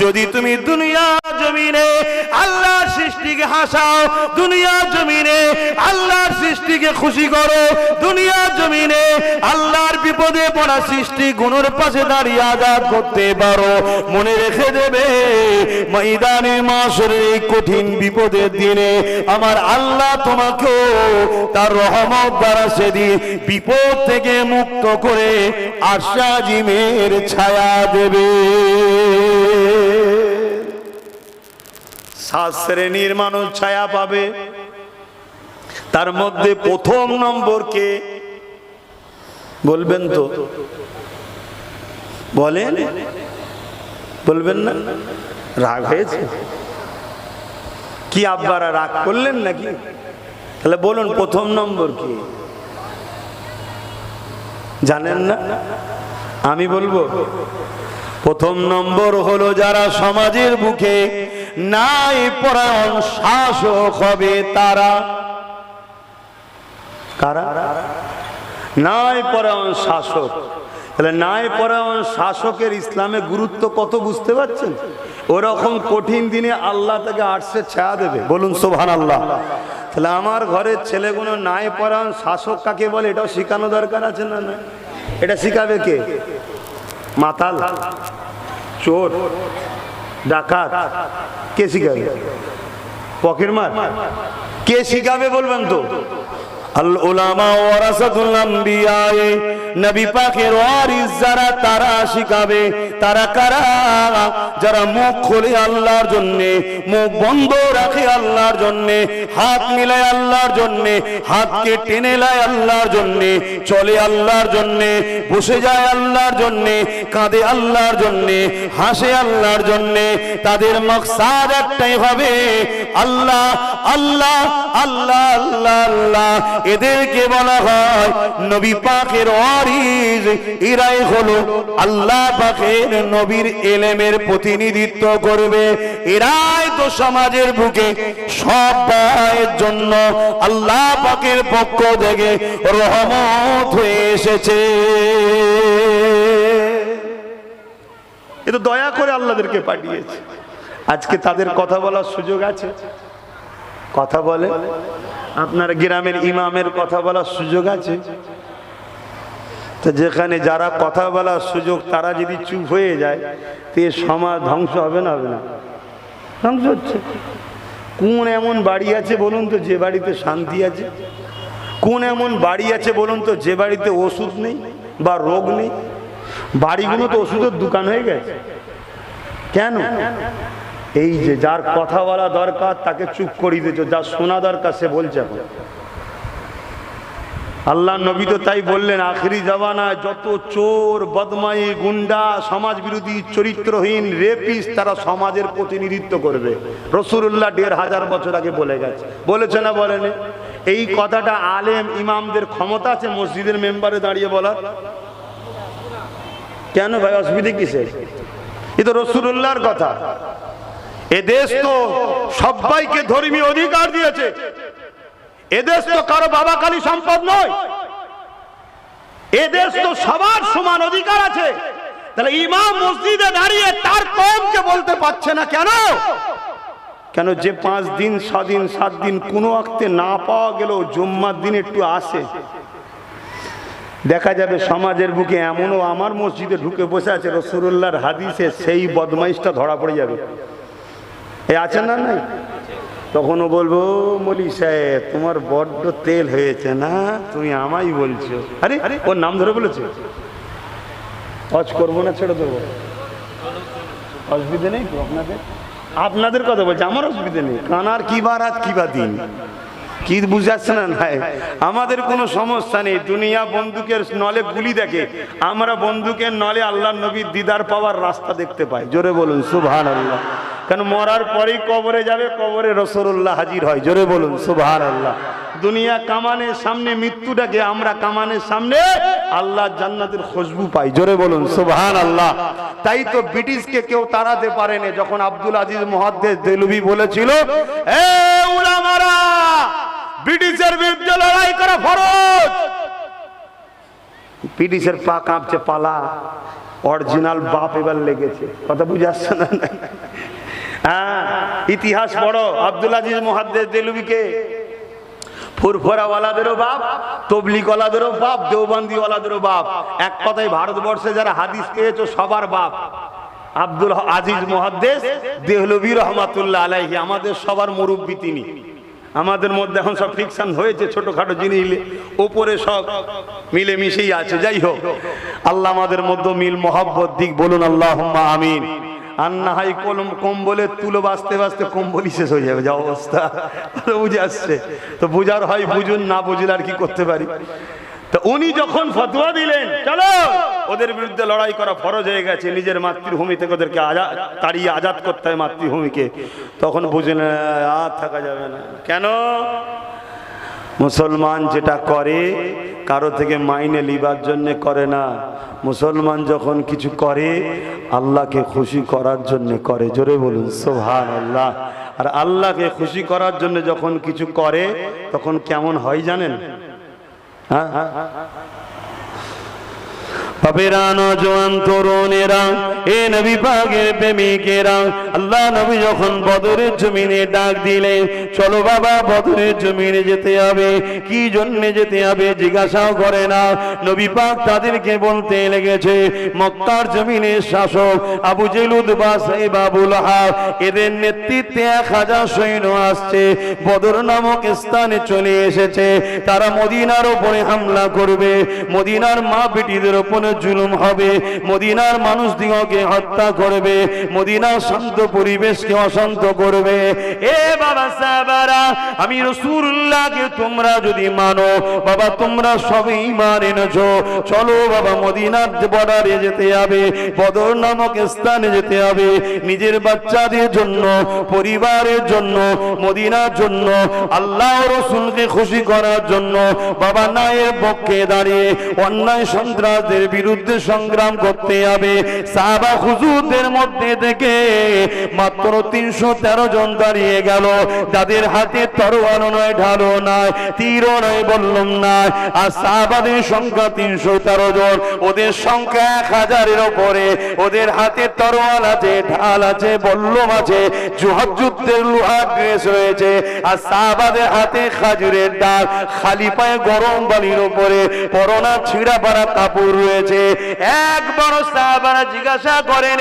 যদি তুমি দুনিয়া জমিনে আল্লাহর সৃষ্টিকে হাসাও, দুনিয়া জমিনে আল্লাহর সৃষ্টিকে খুশি করো, দুনিয়া জমিনে আল্লাহর বিপদে পড়া সৃষ্টি গুণের পাশে দাঁড়িয়ে আজাদ করতে পারো, মনে রেখে দেবে ময়দানে মাশরের এই কঠিন বিপদের দিনে আমার আল্লাহ তোমাকেও তার রহমত দ্বারা সেদিন বিপদ থেকে মুক্ত করে আরশে আজিমের ছায়া দেবে। 7 শ্রেণীর মানুষ ছায়া পাবে। তার মধ্যে প্রথম নম্বর কে বলবেন? তো বলেন, বলবেন না? রাগ হয়েছে কি? আব্বারা রাগ করলেন নাকি? তাহলে বলুন প্রথম নম্বর কি? জানেন না? আমি বলবো প্রথম নম্বর হলো যারা সমাজের বুকে ন্যায় পরায়ণ শাসক হবে তারা। কারা? ন্যায় পরায়ণ শাসক। তাহলে ন্যায় পরায়ণ শাসকের ইসলামে গুরুত্ব কত বুঝতে পারছেন? ওরকম কঠিন দিনে আল্লাহ তাকে আরশে ছায়া দেবে। বলুন সুবহানাল্লাহ। তাহলে আমার ঘরের ছেলেগুলো ন্যায় পরায়ণ শাসক কাকে বলে এটাও শেখানো দরকার আছে না? না, এটা শিখাবে কে? মাতাল, চোর, ডাকাত? কে শিখাবে? পকেটমার? কে শিখাবে বলবেন তো? আল উলামা ওয়ারাসাতুল আম্বিয়া, নবী পাকের ওয়ারিস যারা তারা শিখাবে। তারা কারা? যারা মুখ খোলে আল্লাহর জন্য, মুখ বন্ধ রাখে আল্লাহর জন্য, হাত মিলায় আল্লাহর জন্য, হাতকে টেনে লায় আল্লাহর জন্য, চলে আল্লাহর জন্য, বসে যায় আল্লাহর জন্য, কাঁদে আল্লাহর জন্য, হাসে আল্লাহর জন্য। তাদের মাকসাদ একটাই হবে আল্লাহ আল্লাহ আল্লাহ আল্লাহ আল্লাহ। এদেরকে বলা হয় নবী পাকের ওয়ারিস। এরাই হলো আল্লাহ পাকের নবীর ইলমের প্রতিনিধিত্ব করবে। এরাই তো সমাজের বুকে সবার জন্য আল্লাহ পাকের পক্ষ থেকে রহমত হয়ে এসেছে। এ তো দয়া করে আল্লাহদেরকে পাঠিয়েছে। আজকে তাদের কথা বলার সুযোগ আছে? কথা বলে? আপনার গ্রামের ইমামের কথা বলার সুযোগ আছে? তো যেখানে যারা কথা বলার সুযোগ তারা যদি চুপ হয়ে যায় তো সমাজ ধ্বংস হবে না? হবে না? ধ্বংস হচ্ছে। কোন এমন বাড়ি আছে বলুন তো যে বাড়িতে শান্তি আছে? কোন এমন বাড়ি আছে বলুন তো যে বাড়িতে ওষুধ নেই বা রোগ নেই? বাড়িগুলো তো ওষুধের দোকান হয়ে গেছে। কেন? এই যে যার কথা বলা দরকার তাকে চুপ করিয়ে দিয়েছ, যার শোনা দরকার সে বলছে। এখন আল্লাহ নবী তো তাই বললেন, আখিরি জামানায় যত চোর, বদমাই, গুন্ডা, সমাজ বিরোধী, চরিত্রহীন, রেপিস, তারা সমাজের প্রতিনিধিত্ব করবে। রাসূলুল্লাহ ১৫০০ বছর আগে বলে গেছে। বলেছে না বলেনি? এই কথাটা আলেম ইমামদের ক্ষমতা আছে মসজিদের মেম্বারে দাঁড়িয়ে বলার? কেন ভাই, অসুবিধা কিসের? এ তো রাসূলুল্লাহর কথা। এদেশ তো সবাইকে ধর্মীয় অধিকার দিয়েছে। এদেশ তো কারো বাবা কালী সম্পদ নয়। এদেশ তো সবার সমান অধিকার আছে। তাহলে ইমাম মসজিদে দাঁড়িয়ে তার কওমকে বলতে পারছে না কেন? কেন যে 5 দিন 6 দিন 7 দিন কোনো ওয়াক্তে না পাওয়া গেলেও জুম্মার দিন একটু আসে, দেখা যাবে সমাজের বুকে এমনও আমার মসজিদে ঢুকে বসে আছে, রাসূলুল্লাহর হাদিসে সেই বদমাইশটা ধরা পড়ে যাবে। এ আছে না? নাই? তখনও বলবো, মৌলী সাহেব তোমার বড্ড তেল হয়েছে না, তুমি আমায় বলছো? আরে ওর নাম ধরে বলেছে। হজ করবো না, ছেড়ে দেবো, অসুবিধা নেই তো আপনাদের? আপনাদের কথা বলছে, আমার অসুবিধা নেই। কানার কি বার রাত কি বা দিন, কি বুঝাচ্ছে না? নাই, আমাদের কোনো সমস্যা নেই। দুনিয়া বন্দুকের নলে গুলি দেখে, আমরা বন্দুকের নলে আল্লাহর নবীর দিদার পাওয়ার রাস্তা দেখতে পাই। জোরে বলুন সুবহানাল্লাহ। কারণ মরার পরেই কবরে যাবে, কবরে রাসূলুল্লাহ হাজির হয়। জোরে বলুন সুবহানাল্লাহ। দুনিয়া কামানের সামনে মৃত্যু ডাকে, আমরা কামানের সামনে আল্লাহ জান্নাতের খুশবু পাই। জোরে বলুন সুবহানাল্লাহ। তাই তো ব্রিটিশকে কেউ তাড়াতে পারেনি। যখন আব্দুল আজিজ মুহাদ্দিস দেহলভী বলেছিল, এ উলামারা, ব্রিটিশের বিরুদ্ধে লড়াই করা ফরজ, ব্রিটিশের পা কাঁপছে, পালা। অরিজিনাল বাপ এবার লেগেছে। কথা বুঝে আসছে না? হ্যাঁ, ইতিহাস পড়ো। আব্দুল আজিজ মুহাদ্দিস দেহলভীকে ফুরফুরাওয়ালাদেরও বাপ, তবলিগওয়ালাদেরও বাপ, দেওবন্দিওয়ালাদেরও বাপ। এক কথায় ভারতবর্ষে যারা হাদিস পেয়েছো সবার বাপ আব্দুল আজিজ মুহাদ্দিস দেহলভী রহমাতুল্লাহ আলাইহি। আমাদের সবার মুরব্বী তিনি। আমাদের মধ্যে এখন সব ফিকশন হয়েছে, ছোটখাটো জিনিস, ওপরে সব মিলেমিশেই আছে। যাই হোক, আল্লাহ আমাদের মধ্যে মিল মহব্বত দিক। বলুন আল্লাহুম্মা আমিন। আর না হয় কম্বলে তুলো বাঁচতে বাঁচতে কম্বলই শেষ হয়ে যাবে, যা অবস্থা। বুঝে আসছে তো, বুঝার হয় বুঝুন, না বুঝলে আর কি করতে পারি। তো উনি যখন ফতোয়া দিলেন, চলো ওদের বিরুদ্ধে লড়াই করা ফরজ হয়ে গেছে, নিজের মাতৃভূমি থেকে ওদেরকে তাড়িয়ে আজাদ করতে হয় মাতৃভূমিকে, তখন বুঝলেন আর থাকা যাবে না। কেন? মুসলমান যেটা করে কারো থেকে মাইনে লিবার জন্য করে না। মুসলমান যখন কিছু করে আল্লাহকে খুশি করার জন্য করে। জোরে বলুন সুবহানাল্লাহ। আর আল্লাহকে খুশি করার জন্য যখন কিছু করে তখন কেমন হয় জানেন? হ্যাঁ, বাপেরা, নওজোয়ান তরুণেরা, এ নবী পাকের প্রেমিকেরা, আল্লাহ নবী যখন বদরের জমিনে ডাক দিলেন, চলো বাবা বদরের জমিনে যেতে হবে। কি জন্য যেতে হবে জিজ্ঞাসাও করে না। নবী পাক তাদেরকে বলতে লেগেছে, মক্কার জমিনের শাসক আবু জেহেল, উতবা, সাইবা, আবু লাহাব, এদের নেতৃত্বে 1000 সৈন্য আসছে, বদর নামক স্থানে চলে এসেছে। তারা মদিনার উপরে হামলা করবে, মদিনার মা বেটিদের উপরে জুলুম হবে, মদিনার মানুষ দিগকে হত্যা করবে, মদিনার শান্ত পরিবেশকে অশান্ত করবে। এ বাবা সাহাবারা, আমি রাসূলুল্লাহকে তোমরা যদি মানো, বাবা তোমরা সবই ঈমান এনেছো, চলো বাবা মদিনার বর্ডারে যেতে হবে, বদর নামক স্থানে যেতে হবে। নিজের বাচ্চাদের জন্য, পরিবারের জন্য, মদিনার জন্য, আল্লাহ রাসূলকে খুশি করার জন্য বাবা ন্যায়ের পক্ষে দাঁড়িয়ে অন্যায় সন্ত্রাসদের বিরুদ্ধে সংগ্রাম করতে হবে। সাহাবা হুজুরদের মধ্যে থেকে মাত্র 313 জন দাঁড়িয়ে গেল, যাদের হাতে তরোয়ার নয়, ঢালও নয়, তীরও নয়, বললাম না। আর সাহাবাদের সংখ্যা 313 জন, ওদের সংখ্যা 1000-এর উপরে। ওদের হাতে তরোয়ার আছে, ঢাল আছে, বল্লম আছে, যুদ্ধের লোহার ড্রেস রয়েছে। আর সাহাবাদের হাতে খাজুরের ডাল, খালি পায়ে গরম বালির উপরে পরনা ছিঁড়া পাড়া কাপড় রয়েছে। একবার সাহাবারা জিজ্ঞাসা করেন,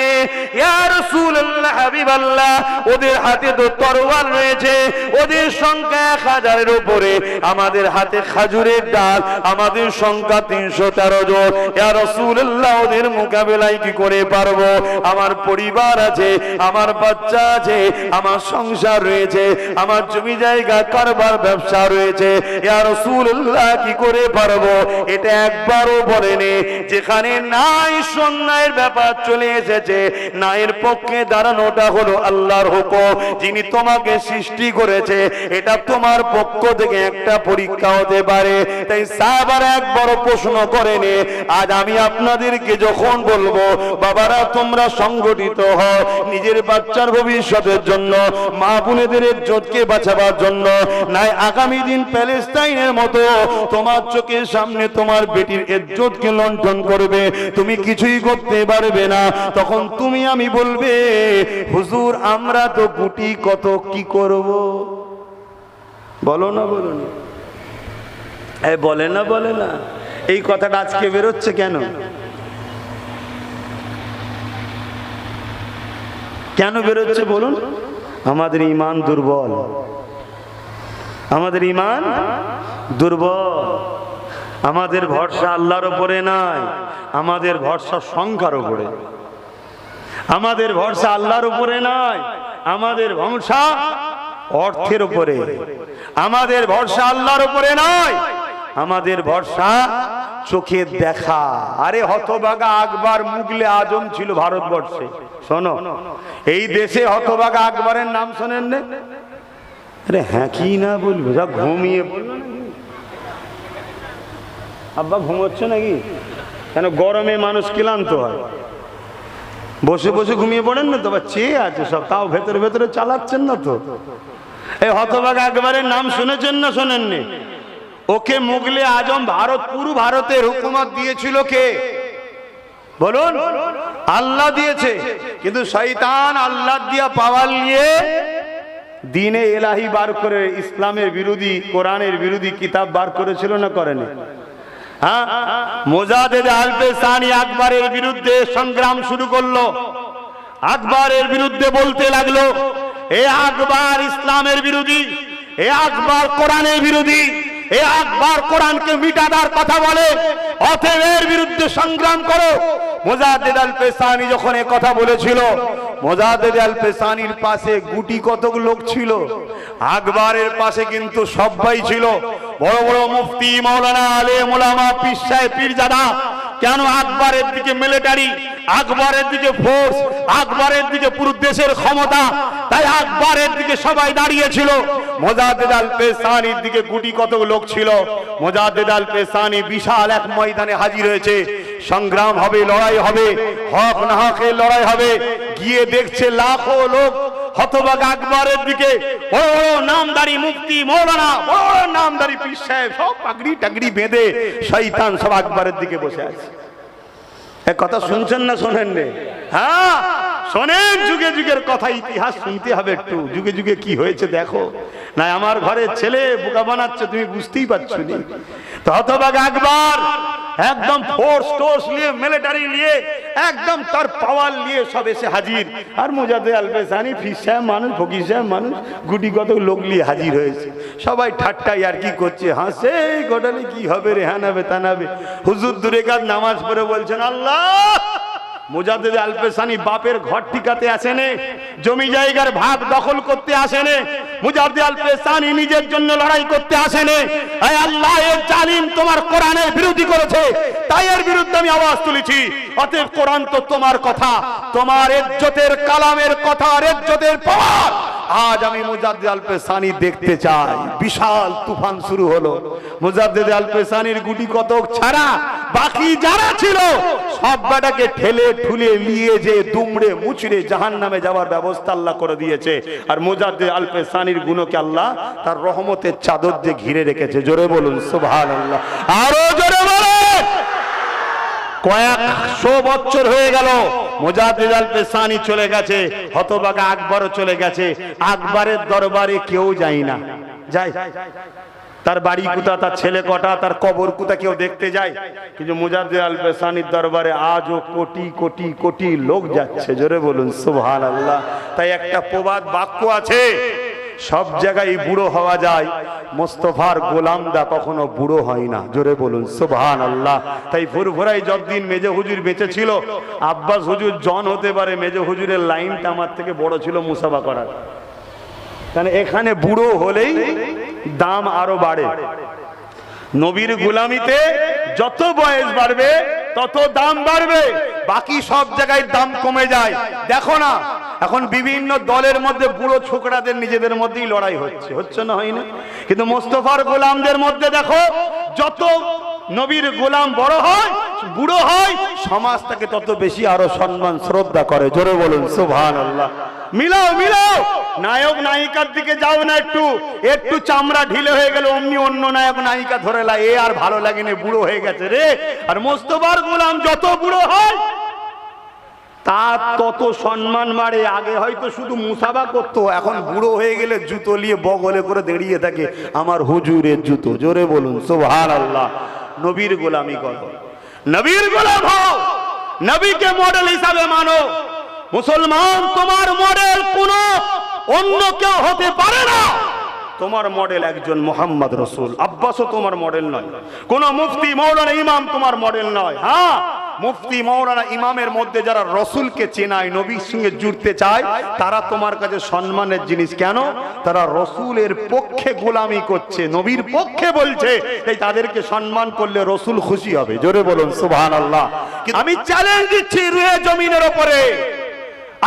ইয়া রাসূলুল্লাহ, হাবিব হাবিবাল্লাহ, ওদের হাতে তো তরোয়াল রয়েছে, ওদের সংখ্যা 1000-এর উপরে, আমাদের হাতে খাজুরের ডাল, আমাদের সংখ্যা 313 জন। ইয়া রাসূলুল্লাহ, ওদের মোকাবেলায় কি করে পারবো? আমার পরিবার আছে, আমার বাচ্চা আছে, আমার সংসার রয়েছে, আমার জমি জায়গা কারবার ব্যবসা রয়েছে। ইয়া রাসূলুল্লাহ, কি করে পারবো? এটা একবারও বলেনি। যেখানে নাই সন্ন্যায়ের ব্যাপার চলে এসেছে, নায়ের পক্ষে দাঁড়ানোটা হলো আল্লাহর হুকুম। যিনি তোমাকে সৃষ্টি করেছে, এটা তোমার পক্ষ থেকে একটা পরীক্ষা হতে পারে। তাই সাহাবারা একবারও প্রশ্ন করেনি। আজ আমি আপনাদেরকে যখন বলবো, বাবারা তোমরা সংগঠিত হও, নিজের বাচ্চার ভবিষ্যতের জন্য, মা বোনেদের ইজ্জতকে বাঁচাবার জন্য, নাই আগামী দিন প্যালেস্টাইনের মতো তোমার চোখের সামনে তোমার বেটির ইজ্জতকে লণ্ঠন করবে, তুমি কিছুই করতে পারবে না। তখন তুমি আমি বলবে, হুজুর আমরা তো গুটি কত কি করব? বলো না, বলো না, বলে না, বলে না। এই কথাটা আজকে বেরোচ্ছে কেন? কেন বেরোচ্ছে বলুন? আমাদের ঈমান দুর্বল, আমাদের ঈমান দুর্বল। আমাদের ভরসা আল্লাহর উপরে নাই, আমাদের ভরসা সংখ্যার উপরে। আমাদের ভরসা আল্লাহর উপরে নাই, আমাদের ভরসা অর্থের উপরে। আমাদের ভরসা আল্লাহর উপরে নয়, আমাদের ভরসা চোখের দেখা। আরে হতভাগা আকবর মুগলে আজম ছিল ভারতবর্ষে। শোনো, এই দেশে হতভাগা আকবরের নাম শোনেন না? আরে হ্যাঁ কি না বলবো, যা ঘুমিয়ে বললো নাকি? আব্বা ঘুমোচ্ছে নাকি? কেন গরমে মানুষ ক্লান্ত হয়, বসে বসে ঘুমিয়ে পড়েন না তো? বা চেয়ে আছে সব, তাও ভেতরে ভেতরে চালাচ্ছেন না তো? এই হতভাগা আকবরের নাম শুনেছেন না শোনেননি? ওকে মুগলে আজম ভারত, পুরো ভারতের হুকুমত দিয়েছিল কে বলুন? আল্লাহ দিয়েছে। কিন্তু শয়তান আল্লাহ দিয়া পাওয়ার নিয়ে দিনে এলাহি বার করে ইসলামের বিরোধী, কোরআনের বিরোধী কিতাব বার করেছিল না করেনি? হ্যাঁ, মোজাদ্দেদ আল-পেশানি আকবরের বিরুদ্ধে সংগ্রাম শুরু করলো। আকবরের বিরুদ্ধে বলতে লাগলো, এ আকবর ইসলামের বিরোধী, এ আকবর কোরআনের বিরোধী, এ আকবর কোরআনকে মিটাবার কথা বলে, অতএব এর বিরুদ্ধে সংগ্রাম করো। মোজাদ্দেদ আল-পেশানি যখন এই কথা বলেছিল, মোজাদ্দেদ আল-পেশানির পাশে গুটি কতক লোক ছিল, আকবরের পাশে কিন্তু সবাই ছিল। বড় বড় মুফতি, মাওলানা, আলেম ওলামা, পীর সাহেব, পীরজাদা। কেন? আকবরের দিকে মিলিটারি, আকবরের দিকে ফোর্স, আকবরের দিকে পুরো দেশের ক্ষমতা। তাই আকবরের দিকে সবাই দাঁড়িয়েছিল। মোজাদ্দেদ আল-পেশানির দিকে গুটি কতক লোক ছিল। মোজাদ্দেদ আল-পেশানি বিশাল এক ময়দানে হাজির হয়েছে। সংগ্রাম হবে, লড়াই হবে, হক না হকের লড়াই হবে। গিয়ে দেখছে লাখো লোক হতভাগা আকবরের দিকে, বড় বড় নামদারি মুফতি, মৌলানা, বড় বড় নামদারি পীর সাহেব, সব পাগড়ি টাগড়ি বেঁধে শয়তান সব আকবরের দিকে বসে আছে। এক কথা শুনছেন না শোনেন নে? হ্যাঁ শোনেন, যুগে যুগের কথা, ইতিহাস শুনতে হবে একটু। যুগে যুগে কি হয়েছে দেখো না। আমার ঘরের ছেলে বোকা বানাচ্ছে, তুমি বুঝতেই পারছো না। তো হতভাগা আকবর একদম ফোর্স টোর্স নিয়ে, মিলিটারি নিয়ে, একদম তার পাওয়ার নিয়ে সব এসে হাজির। আর মোজাদ্দেদ আল-পেশানি পীর সাহেব মানুষ, ফকির সাহেব মানুষ, গুটি কত লোক নিয়ে হাজির হয়েছে। সবাই ঠাট্টাই আর কি করছে, হাসে, ঘটালে কি হবে রে, হানাবে তানাবে। হুজুর দূরে কাজ নামাজ পড়ে বলছেন, আল্লাহ, মোজাদ্দেদ আল-পেশানি বাপের ঘর ঠিকাতে আসেনে, জমি জায়গার ভাগ দখল করতে আসেনে, মোজাদ্দেদ আল-পেশানি নিজের জন্য লড়াই করতে আসেনে। আয় আল্লাহ, এর জালিম তোমার কোরআনের বিরোধী করেছে, তাই এর বিরুদ্ধে আমি আওয়াজ তুলেছি। অতএব কোরআন তো তোমার কথা, তোমার ইজ্জতের কালামের কথা, ইজ্জতের পাওয়ার। আজ আমি মোজাদ্দেদ আল-পেশানি দেখতে চাই। বিশাল তুফান শুরু হলো। মোজাদ্দেদ আল-পেশানির গুটি কতক ছাড়া বাকি যারা ছিল সব বেটাকে ঠেলে ঠুলে নিয়ে যে দুমড়ে মুচড়ে জাহান্নামে যাওয়ার ব্যবস্থা আল্লাহ করে দিয়েছে। আর মোজাদ্দেদ আল-পেশানির গুণকে আল্লাহ তার রহমতের চাদর দিয়ে ঘিরে রেখেছে। জোরে বলুন সুবহানাল্লাহ, আরো জোরে বলুন। কয়েকশো বছর হয়ে গেল, মোজাদ্দেদ আল-পেশানি চলে গেছে, হতভাগা আকবরও চলে গেছে। আকবরের দরবারে কেউ যায় না, যায়? তার বাড়ি কোথা, তার ছেলে কটা, তার কবর কোথা কেউ দেখতে যায়? কিন্তু মুজাদ্দিদ আল পেশানির দরবারে আজও কোটি কোটি কোটি লোক যাচ্ছে। জোরে বলুন সুবহানাল্লাহ। তাই একটা প্রবাদ বাক্য আছে, সব জায়গায় বুড়ো হওয়া যায়, মোস্তফার গোলামদা কখনো বুড়ো হয় না। জোরে বলুন সুবহানাল্লাহ। তাই ফুরফুরাই যতদিন মেজে হুজুর বেঁচে ছিল, আব্বাস হুজুর জন হতে পারে, মেজে হুজুরের লাইনটা আমার থেকে বড় ছিল মুসাফা করার। কারণ এখানে বুড়ো হলেই দাম আরো বাড়ে। নবীর গোলামিতে যত বয়স বাড়বে তত দাম বাড়বে, বাকি সব জায়গায় দাম কমে যায়। দেখো না এখন বিভিন্ন দলের মধ্যে বুড়ো ছোকরাদের নিজেদের মধ্যেই লড়াই হচ্ছে, হচ্ছে না হয় না? কিন্তু মোস্তফার গোলামদের মধ্যে দেখো, যত নবীর গোলাম বড় হয় বুড়ো হয়, সমাজ তাকে তত বেশি আরো সম্মান শ্রদ্ধা করে। জোরে বলুন সুবহানাল্লাহ। মিলাও মিলাও, নায়ক নায়িকার দিকে যাও না, একটু একটু চামড়া ঢিলে হয়ে গেল অমনি অন্য নায়ক নায়িকা ধরে লা, এ আর ভালো লাগে না, বুড়ো হয়ে গেছে রে। আর মোস্তফার গোলাম যত বুড়ো হয় তার তত সম্মান বাড়ে। আগে হয়তো শুধু মুসাফা করতো, এখন বুড়ো হয়ে গেলে জুতো নিয়ে বগলে করে দাঁড়িয়ে থাকে, আমার হুজুরের জুতো। জোরে বলুন সুবহানাল্লাহ। নবীর গোলামি করো, নবীর গোলাম হও, নবীকে মডেল হিসাবে মানো। মুসলমান, তোমার মডেল কোনো অন্য কেউ হতে পারে না। তোমার মডেল একজন মুহাম্মদ রাসূল। আব্বাসও তোমার মডেল নয়, কোন মুফতি মাওলানা ইমাম তোমার মডেল নয়। হ্যাঁ, মুফতি মাওলানা ইমামের মধ্যে যারা রসুলকে চেনায়, নবীর সঙ্গে জুড়তে চায়, তারা তোমার কাছে সম্মানের জিনিস। কেন? তারা রসুলের পক্ষে গোলামি করছে, নবীর পক্ষে বলছে, তাই তাদেরকে সম্মান করলে রসুল খুশি হবে। জোরে বলুন সুবহানাল্লাহ। আমি চ্যালেঞ্জ দিচ্ছি, রুহে জমিনের উপরে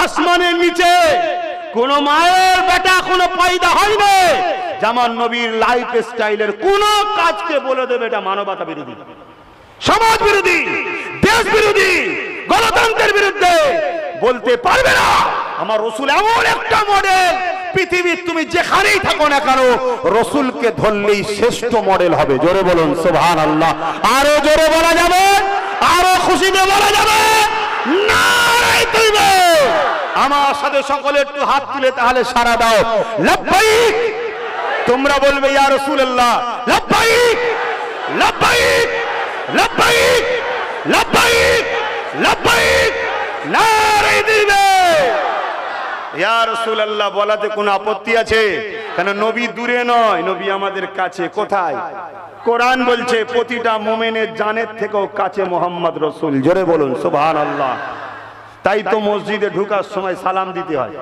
আসমানের নিচে কোন মায়ের বেটা কোনো পয়দা হয় না যেমন নবীর লাইফ স্টাইলের কোন কাজকে বলে দেবে এটা মানবতা বিরোধী, সমাজ বিরোধী, দেশ বিরোধী, গণতন্ত্রের বিরুদ্ধে বলতে পারবে না। আমার রসুল এমন একটা মডেল, পৃথিবীর তুমি যেখানেই থাকো না কেন রসুলকে ধরলেই শ্রেষ্ঠ মডেল হবে। জোরে বলুন সুবহানাল্লাহ। আরো জোরে বলা যাবে, আরো খুশিতে বলা যাবে নারে তাকবীর। আমার সাথে সকলে একটু হাত তুলে তাহলে সারা দাও, লাব্বাইক। তোমরা বলবে ইয়া রাসূলুল্লাহ, লাব্বাইক লাব্বাইক লাব্বাইক লাব্বাইক লাব্বাইক, নারে তাকবীর। ইয়া রাসূলুল্লাহ বলাতে কোনো আপত্তি আছে? কারণ নবী দূরে নয়, নবী আমাদের কাছে। কোথায়? কোরআন বলছে প্রতিটা মুমিনের জানের থেকেও কাছে মুহাম্মদ রাসূল। জোরে বলুন সুবহানাল্লাহ। তাই তো মসজিদে ঢোকার সময় সালাম দিতে হয়।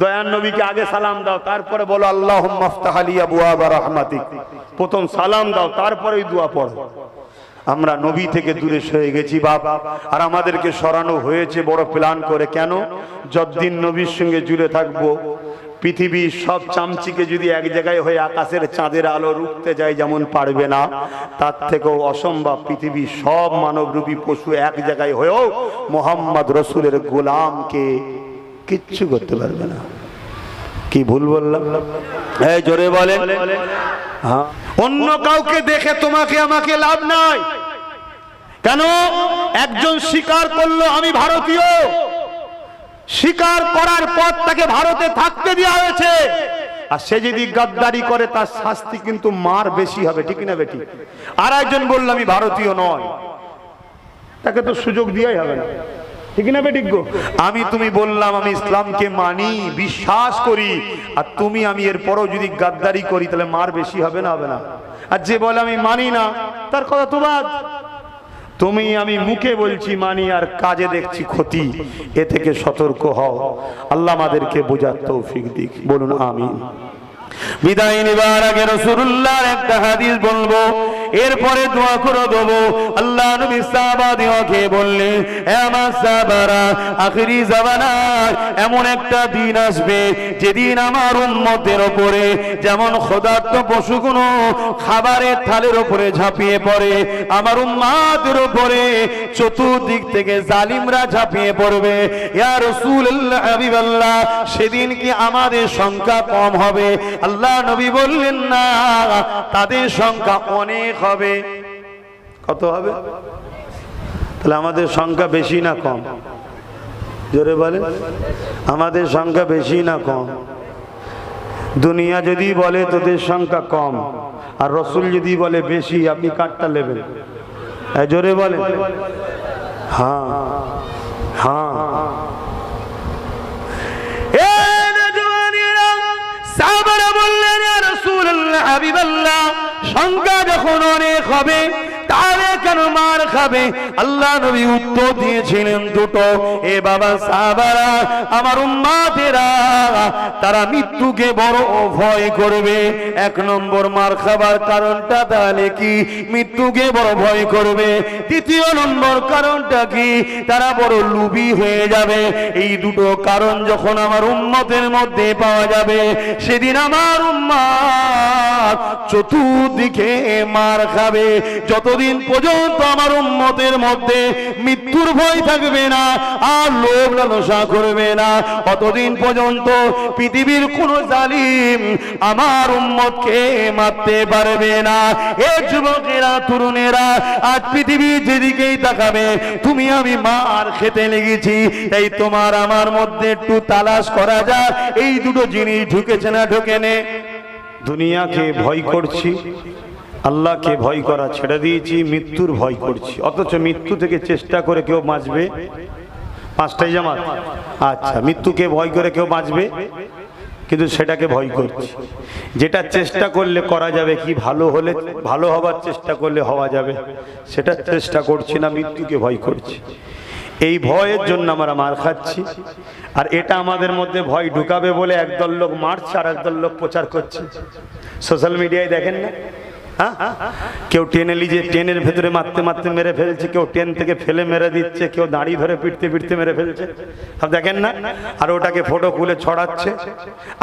দয়ার নবীকে আগে সালাম দাও, তারপরে বলো আল্লাহুম্মা আফতাহ লি আবওয়াবা রাহমাতিক। প্রথম সালাম দাও, তারপরেই দোয়া পড়ো। আমরা নবী থেকে দূরে সরে গেছি বাপ, আর আমাদেরকে সরানো হয়েছে বড় প্ল্যান করে। কেন? যতদিন নবীর সঙ্গে জুড়ে থাকবো, পৃথিবীর সব চামচিকে যদি এক জায়গায় হয়ে আকাশের চাঁদের আলো রুখতে যায় যেমন পারবে না, তার থেকেও অসম্ভব পৃথিবীর সব মানবরূপী পশু এক জায়গায় হয়েও মুহাম্মদ রাসূলের গোলামকে কিচ্ছু করতে পারবে না। কি ভুল বললাম? এই জোরে বলেন। হ্যাঁ, অন্য কাউকে দেখে তোমাকে আমাকে লাভ নাই। কেন? একজন স্বীকার করলো আমি ভারতীয়, স্বীকার করার পর তাকে ভারতে থাকতে দেওয়া হয়েছে, আর সে যদি গাদ্দারি করে তার শাস্তি কিন্তু মার বেশি হবে। ঠিক না বেটি? আর একজন বলল আমি ভারতীয় নয়, তাকে তো সুযোগ দিয়াই হবে না। ঠিক না বেটি গো? আমি তুমি বললাম আমি ইসলামকে মানি, বিশ্বাস করি, আর তুমি আমি এরপরও যদি গাদ্দারি করি তাহলে মার বেশি হবে না? হবে না? আর যে বলে আমি মানি না তার কথা তো বাদ। তুমি আমি মুখে বলছি মানি আর কাজে দেখছি ক্ষতি, এ থেকে সতর্ক হও। আল্লাহ আমাদেরকে বোঝার তৌফিক দিক। বলুন আমিন। বিদায় নেবার আগে রাসূলুল্লাহর একটা হাদিস বলবো, এরপরে দোয়া করে দেবো। আল্লাহ নবী সাহাবাদেরকে বললেন, হে আমার সাহাবারা, আখিরি জামানায় এমন একটা দিন আসবে যেদিন আমার উম্মতের উপরে যেমন ক্ষুধার্ত পশুগুলো খাবারের থালের উপরে ঝাঁপিয়ে পড়ে, আমার উম্মতের উপরে চতুর্দিক থেকে জালিমরা ঝাঁপিয়ে পড়বে। ইয়া রাসূলুল্লাহ, হাবিবাল্লাহ, সেদিন কি আমাদের সংখ্যা কম হবে? আল্লাহ নবী বললেন না, তাদের সংখ্যা অনেক হবে। কত হবে? তাহলে আমাদের সংখ্যা বেশি না কম? জোরে বলেন, আমাদের সংখ্যা বেশি না কম? দুনিয়া যদি বলে তোদের সংখ্যা কম আর রসুল যদি বলে বেশি, আপনি কাটটা নেবেন? জোরে বলে। হ্যাঁ হ্যাঁ। সাহাবারা বললেন, ইয়া রাসূলুল্লাহ, হাবিবাল্লাহ, সংখ্যা যখন অনেক হবে তাহলে কেন মার খাবে? আল্লাহ নবী উত্তর দিয়েছিলেন দুটো। এ বাবা সাহাবারা, আমার উম্মতেরা, তারা মৃত্যুকে বড় ভয় করবে। এক নম্বর মার খাবার কারণটা তাহলে কি? মৃত্যুকে বড় ভয় করবে। দ্বিতীয় নম্বর কারণটা কি? তারা বড় লোভী হয়ে যাবে। এই দুটো কারণ যখন আমার উম্মতের মধ্যে পাওয়া যাবে, সেদিন আমার উম্মত চতুর্দিকে মার খাবে। যতদিন পর্যন্ত আমার উম্মতের মধ্যে মৃত্যুর ভয় থাকবে না আর লোভ লালসা করবে না, ততদিন পর্যন্ত পৃথিবীর কোন জালিম আমার উম্মতকে মারতে পারবে না। এ যুবকেরা, তরুণেরা, আজ পৃথিবীর যেদিকেই তাকাবে তুমি আমি মার খেতে লেগেছি। তাই তোমার আমার মধ্যে একটু তালাশ করা যায় এই দুটো জিনিস ঢুকেছে না ঢোকেনে। দুনিয়াকে ভয় করছি, আল্লাহকে ভয় করা ছেড়ে দিয়েছি, মৃত্যুর ভয় করছি। অথচ মৃত্যু থেকে চেষ্টা করে কেউ বাঁচবে? পাঁচটাই জামাত। আচ্ছা, মৃত্যুকে ভয় করে কেউ বাঁচবে, কিন্তু সেটাকে ভয় করছি। যেটা চেষ্টা করলে করা যাবে, কি ভালো হলে ভালো হবার চেষ্টা করলে হওয়া যাবে, সেটা চেষ্টা করছি না, মৃত্যুকে ভয় করছি। এই ভয়ের জন্য আমরা মার খাচ্ছি। আর এটা আমাদের মধ্যে ভয় ঢুকাবে বলে একদল লোক মারছে আর একদল লোক প্রচার করছে। সোশ্যাল মিডিয়ায় দেখেন না, কেউ টেনে লিজে ট্রেনের ভেতরে মারতে মারতে মেরে ফেলছে, কেউ ট্রেন থেকে ফেলে মেরে দিচ্ছে, কেউ দাড়ি ধরে পিটতে পিটতে মেরে ফেলছে, সব দেখেন না? আর ওটাকে ফটো খুলে ছড়াচ্ছে।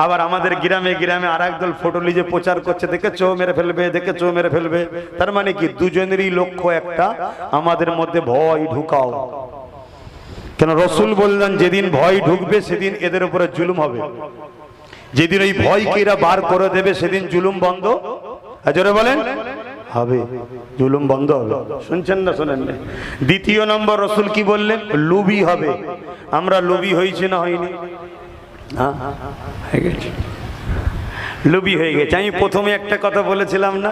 আবার আমাদের গ্রামে গ্রামে আর একদল ফটো লিজে প্রচার করছে, দেখেছো মেরে ফেলবে, দেখেছো মেরে ফেলবে। তার মানে কি? দুজনেরই লক্ষ্য একটা, আমাদের মধ্যে ভয় ঢুকাও। কেন? রসুল বললেন, যেদিন ভয় ঢুকবে সেদিন এদের উপরে জুলুম হবে। যেদিন ওই ভয়কে এরা বার করে দেবে সেদিন জুলুম বন্ধ জোরে বলেন হবে, জুলুম বন্ধ হবে। শুনছেন না? শোনেন না? দ্বিতীয় নম্বর রসুল কি বললেন? লোভী হবে। আমরা লোভী হয়েছি না হয়নি? হ্যাঁ, হয়ে গেছে, লোভী হয়ে গেছে। আমি প্রথমে একটা কথা বলেছিলাম না,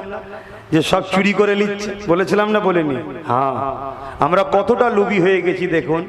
যে সব চুরি করে নিচ্ছে, বলেছিলাম না? বলিনি? হ্যাঁ, আমরা কতটা লোভী হয়ে গেছি দেখুন।